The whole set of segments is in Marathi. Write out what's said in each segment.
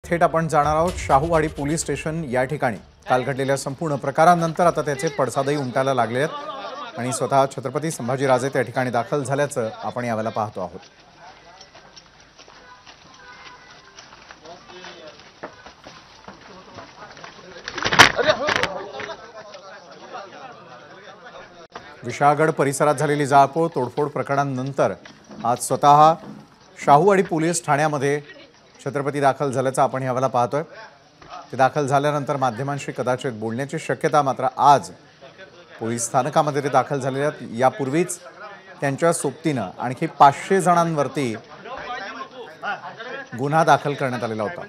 थेट आपण जाणार आहोत शाहूवाडी पोलीस स्टेशन या ठिकाणी काल घडलेल्या संपूर्ण प्रकारानंतर आता त्याचे पडसादही उमटायला लागले आहेत आणि स्वतः छत्रपती संभाजीराजे त्या ठिकाणी दाखल झाल्याचं आपण यावेळेला पाहतो आहोत। विशाळगड परिसरात झालेली जाळपोळ तोडफोड प्रकरणानंतर आज स्वतः शाहूवाडी पोलीस ठाण्यामध्ये छत्रपती दाखल झाल्याचं आपण यावेळेला पाहतोय। ते दाखल झाल्यानंतर माध्यमांशी कदाचित बोलण्याची शक्यता मात्र आज पोलीस स्थानकामध्ये ते दाखल झालेले आहेत। यापूर्वीच त्यांच्या सोबतीनं आणखी 500 जणांवरती गुन्हा दाखल करण्यात आलेला होता।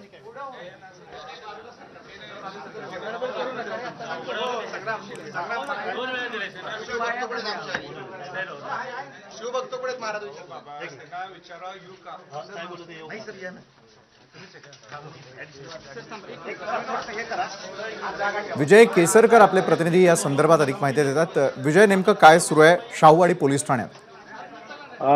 विजय केसरकर आपले प्रतिनिधी या संदर्भात अधिक माहिती देतात। विजय, नेमकं काय सुरू आहे शाहूवाडी पोलीस ठाण्यात?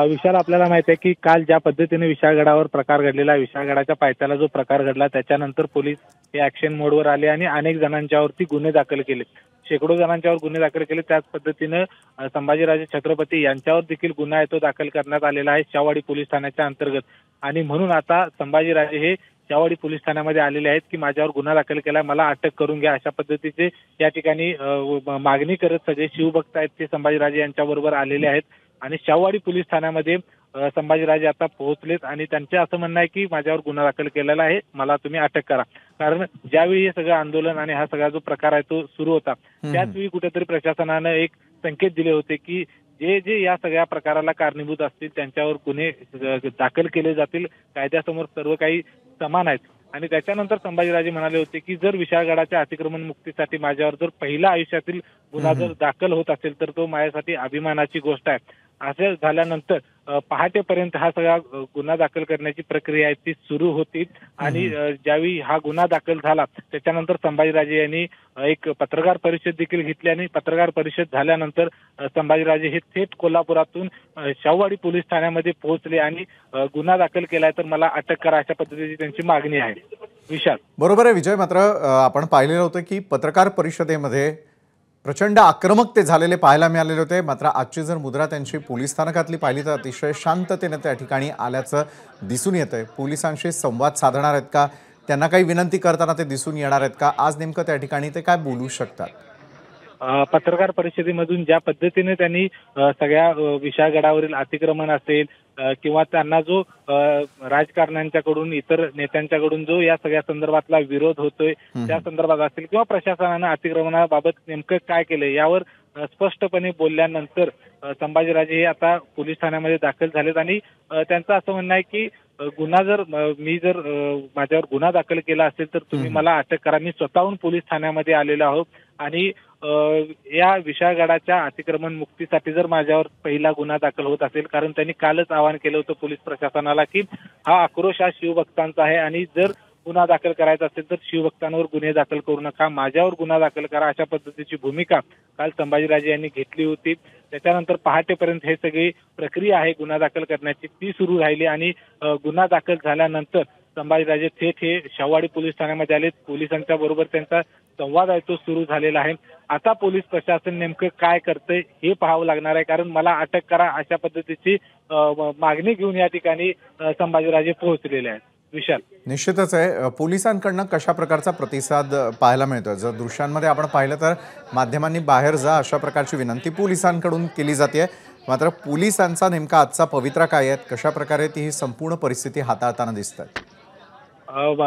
विशाल, आपल्याला माहिती आहे की काल ज्या पद्धतीने विशाळगडावर प्रकार घडलेला, विशाळगडाच्या पायथ्याला जो प्रकार घडला त्याच्यानंतर पोलीस हे ऍक्शन मोडवर आले आणि अनेक जणांच्यावरती गुन्हे दाखल केले, शेकडो जणांच्यावर गुन्हे दाखल केले। त्याच पद्धतीने संभाजीराजे छत्रपती यांच्यावर देखील गुन्हा आहे तो दाखल करण्यात आलेला आहे शाहूवाडी पोलीस ठाण्याच्या अंतर्गत। आणि म्हणून आता संभाजीराजे हे शाहूवाडी पोलीस ठाण्यामध्ये आलेले आहेत की माझ्यावर गुन्हा दाखल केलाय, मला अटक करून घ्या, अशा पद्धतीचे या ठिकाणी मागणी करत सगळे शिवभक्त आहेत ते संभाजीराजे यांच्याबरोबर आलेले आहेत। आणि शाहूवाडी पोलीस ठाण्यामध्ये संभाजीराजे आता पोहोचलेत आणि त्यांचे असं म्हणणं आहे की माझ्यावर गुन्हा दाखल केलेला आहे, मला तुम्ही अटक करा। कारण ज्यावेळी हे सगळं आंदोलन आणि हा सगळा जो प्रकार आहे तो सुरू होता त्याचवेळी कुठेतरी प्रशासनानं एक संकेत दिले होते की जे जे या सगळ्या प्रकाराला कारणीभूत असतील त्यांच्यावर गुन्हे दाखल केले जातील, कायद्यासमोर सर्व काही समान आहेत। आणि त्याच्यानंतर संभाजीराजे म्हणाले होते की जर विशाळगडाच्या अतिक्रमण मुक्तीसाठी माझ्यावर जर पहिला आयुष्यातील गुन्हा जर दाखल होत असेल तर तो माझ्यासाठी अभिमानाची गोष्ट आहे। असं झाल्यानंतर पहाटेपर्यंत हा सगळा गुन्हा दाखल करण्याची प्रक्रिया आहे ती सुरू होती। आणि ज्यावेळी हा गुन्हा दाखल झाला त्याच्यानंतर संभाजीराजे यांनी एक पत्रकार परिषद देखील घेतली आणि पत्रकार परिषद झाल्यानंतर संभाजीराजे हे थेट कोल्हापुरातून शाहूवाडी पोलीस ठाण्यामध्ये पोहोचले आणि गुन्हा दाखल केलाय तर मला अटक करा, अशा पद्धतीची त्यांची मागणी आहे। विशाल, बरोबर आहे विजय, मात्र आपण पाहिलेलं होतं की पत्रकार परिषदेमध्ये प्रचंड आक्रमक ते झालेले पाहायला मिळालेले होते। मात्र आजची जर मुद्रा त्यांची पोलीस स्थानकातली पाहिली तर अतिशय शांततेने त्या ठिकाणी आल्याचं दिसून येतंय। पोलिसांशी संवाद साधणार आहेत का, त्यांना काही विनंती करताना ते दिसून येणार आहेत का, आज नेमकं त्या ठिकाणी ते काय बोलू शकतात? पत्रकार परिषदेमधून ज्या पद्धतीने त्यांनी सगळ्या विशाळगडावरील अतिक्रमण असेल किंवा त्यांना जो राजकारण्यांच्याकडून इतर नेत्यांच्याकडून जो या सगळ्या संदर्भातला विरोध होतोय त्या संदर्भात असेल किंवा प्रशासनानं अतिक्रमणाबाबत नेमकं काय केलं यावर स्पष्टपणे बोलल्यानंतर संभाजीराजे हे आता पोलीस ठाण्यामध्ये दाखल झालेत। आणि त्यांचं असं म्हणणं आहे की गुन्हा जर मी जर माझ्यावर गुन्हा दाखल केला असेल तर तुम्ही मला अटक करा, मी स्वतःहून पोलीस ठाण्यामध्ये आलेलो आहोत आणि या विशाळगडाच्या अतिक्रमण मुक्तीसाठी जर माझ्यावर पहिला गुन्हा दाखल होत असेल, कारण त्यांनी कालच आवाहन केलं होतं पोलीस प्रशासनाला की हा आक्रोश हा शिवभक्तांचा आहे आणि जर गुन्हा दाखल करायचा असेल तर शिवभक्तांवर गुन्हे दाखल करू नका, माझ्यावर गुन्हा दाखल करा, अशा पद्धतीची भूमिका काल संभाजीराजे यांनी घेतली होती। त्याच्यानंतर पहाटेपर्यंत हे सगळी प्रक्रिया आहे गुन्हा दाखल करण्याची ती सुरू राहिली आणि गुन्हा दाखल झाल्यानंतर संभाजीराजे थेट हे शाहूवाडी पोलीस ठाण्यामध्ये आले। पोलिसांच्या बरोबर त्यांचा संवाद आहे तो सुरू झालेला आहे। आता पोलीस प्रशासन नेमकं काय करतंय हे पाहावं लागणार आहे, कारण मला अटक करा अशा पद्धतीची मागणी घेऊन या ठिकाणी संभाजीराजे पोहोचलेले आहेत। विशाल, निश्चितच आहे पोलिसांकडनं कशा प्रकारचा प्रतिसाद पाहायला मिळतोय? जर दृश्यांमध्ये आपण पाहिलं तर माध्यमांनी बाहेर जा अशा प्रकारची विनंती पोलिसांकडून केली जाते, मात्र पोलिसांचा नेमका आजचा पवित्रा काय आहे, कशा प्रकारे ती ही संपूर्ण परिस्थिती हाताळताना दिसतात?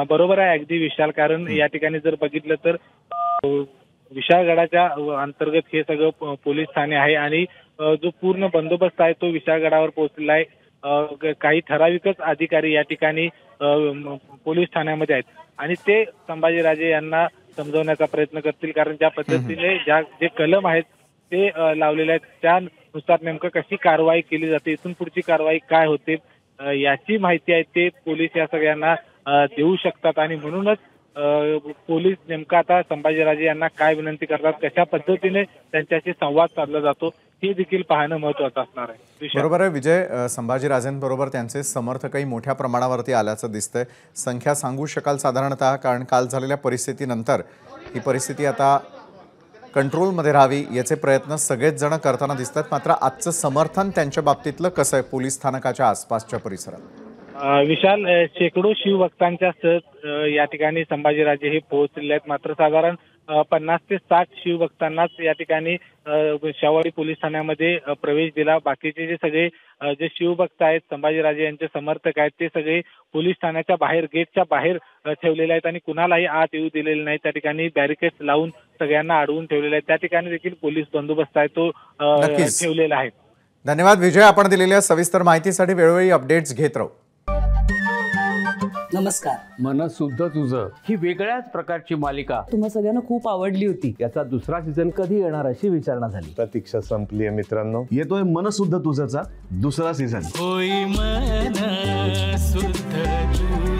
बरोबर आहे अगदी विशाल, कारण या ठिकाणी जर बघितलं तर विशाळगडाच्या अंतर्गत हे सगळं पोलीस ठाणे आहे आणि जो पूर्ण बंदोबस्त आहे तो विशाळगडावर पोहोचलेला आहे। काही ठराविकच अधिकारी या ठिकाणी पोलीस ठाण्यामध्ये आहेत आणि ते संभाजीराजे यांना समजवण्याचा प्रयत्न करतील, कारण ज्या पद्धतीने जे कलम आहेत ते लावलेले आहेत त्यानुसार नेमकं कशी कारवाई केली जाते, इथून पुढची कारवाई काय होते याची माहिती आहे ते पोलीस या सगळ्यांना देऊ शकतात। आणि म्हणूनच पोलीस नेमका आता संभाजीराजे यांना काय विनंती करतात, कशा पद्धतीने त्यांच्याशी संवाद साधला जातो हे देखील पाहणं महत्वाचं असणार आहे. विशाल. बरोबर आहे विजय. संभाजीराजेंबरोबर त्यांचे समर्थकही मोठ्या प्रमाणावरती आल्याचं दिसतंय. संख्या सांगू शकाल साधारणतः, कारण काल झालेल्या परिस्थितीनंतर ही परिस्थिती आता कंट्रोलमध्ये राहावी याचे प्रयत्न सगळेच जण करताना दिसतात. मात्र आजचं समर्थन त्यांच्या बाबतीतलं कसं आहे पोलीस स्थानकाच्या आसपासच्या परिसरात? विशाल, शेकडो शिवभक्तांच्या सह या ठिकाणी संभाजीराजे हे पोहोचलेले आहेत. मात्र साधारण 50 ते 60 शिवभक्तांनाच या ठिकाणी शाहूवाडी पोलीस ठाण्यामध्ये प्रवेश दिला. बाकीचे जे सगळे जे शिवभक्त आहेत, संभाजीराजे यांचे समर्थक आहेत, ते सगळे पोलीस ठाण्याच्या बाहेर, गेटच्या बाहेर ठेवलेले आहेत आणि कुणालाही आत येऊ दिलेले नाही. त्या ठिकाणी बॅरिकेड्स लावून सगळ्यांना अडवून ठेवलेले आहेत. त्या ठिकाणी देखील पोलीस बंदोबस्त आहे तो नक्कीच ठेवलेला आहे. धन्यवाद विजय. आपण दिलेल्या सविस्तर माहितीसाठी वेळोवेळी अपडेट्स घेत राहू. नमस्कार. मन सुद्धा तुझं ही वेगळ्याच प्रकारची मालिका तुम्हा सगळ्यांना खूप आवडली होती. याचा दुसरा सीझन कधी येणार अशी विचारणा झाली. प्रतीक्षा संपली आहे मित्रांनो. येतोय मन सुद्धा तुझाचा दुसरा सीझन. होई मन सुद्धा तुझं.